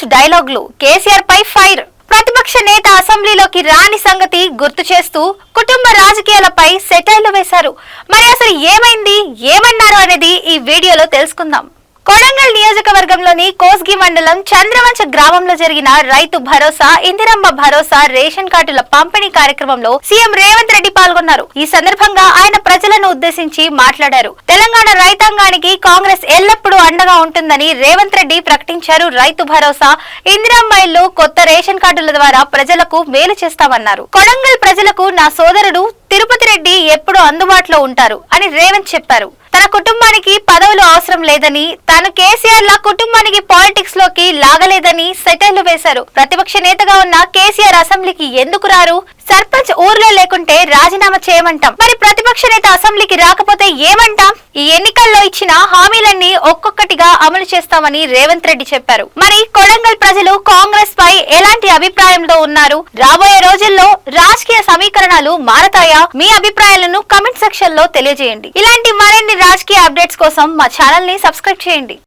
Punch డైలాగులు, కేసీఆర్ పై fire. ప్రతిపక్ష నేత అసెంబ్లీలోకి రాని సంగతి గుర్తు చేస్తూ కుటుంబ రాజకీయాలపై సెటైర్లు వేశారు. మరి అసలు ఏమైంది, ఏమన్నారు అనేది ఈ వీడియోలో తెలుసుకుందాం. కొడంగల్ నియోజకవర్గంలోని కోస్గి మండలం చంద్రవంచ గ్రామంలో జరిగిన రైతు భరోసా, ఇందిరమ్మ భరోసా రేషన్ కార్డుల పంపిణీ కార్యక్రమంలో సీఎం రేవంత్ రెడ్డి పాల్గొన్నారు. ఈ సందర్భంగా ఆయన ప్రజలను ఉద్దేశించి మాట్లాడారు. తెలంగాణ రైతాంగానికి కాంగ్రెస్ ఎల్లప్పుడూ అండగా ఉంటుందని రేవంత్ రెడ్డి ప్రకటించారు. రైతు భరోసా, ఇందిరమ్మ ఇల్లు, కొత్త రేషన్ కార్డుల ద్వారా ప్రజలకు మేలు చేస్తామన్నారు. కొడంగల్ ప్రజలకు నా సోదరుడు తిరుపతి రెడ్డి ఎప్పుడూ అందుబాటులో ఉంటారు అని రేవంత్ చెప్పారు. తన కుటుంబానికి పదవులు అవసరం లేదని, తాను కేసీఆర్ లా కుటుంబానికి పాలిటిక్స్ లోకి లాగలేదని సెటైర్లు వేశారు. ప్రతిపక్ష నేతగా ఉన్న కేసీఆర్ అసెంబ్లీకి ఎందుకు రారు? సర్పంచ్ ఊర్లో లేకుంటే రాజీనామా చేయమంటాం. మరి ప్రతిపక్ష నేత అసెంబ్లీకి రాకపోతే ఏమంటాం? ఈ ఎన్నికల్లో ఇచ్చిన హామీలన్నీ ఒక్కొక్కటిగా అమలు చేస్తామని రేవంత్ రెడ్డి చెప్పారు. మరి కొడంగల్ ప్రజలు కాంగ్రెస్ పై ఎలాంటి అభిప్రాయంలో ఉన్నారు? రాబోయే రోజుల్లో రాజకీయ సమీకరణాలు మారతాయా? మీ అభిప్రాయాలను కమెంట్ సెక్షన్ లో తెలియజేయండి. ఇలాంటి మరిన్ని రాజకీయ అప్డేట్స్ కోసం మా ఛానల్ ని సబ్స్క్రైబ్ చేయండి.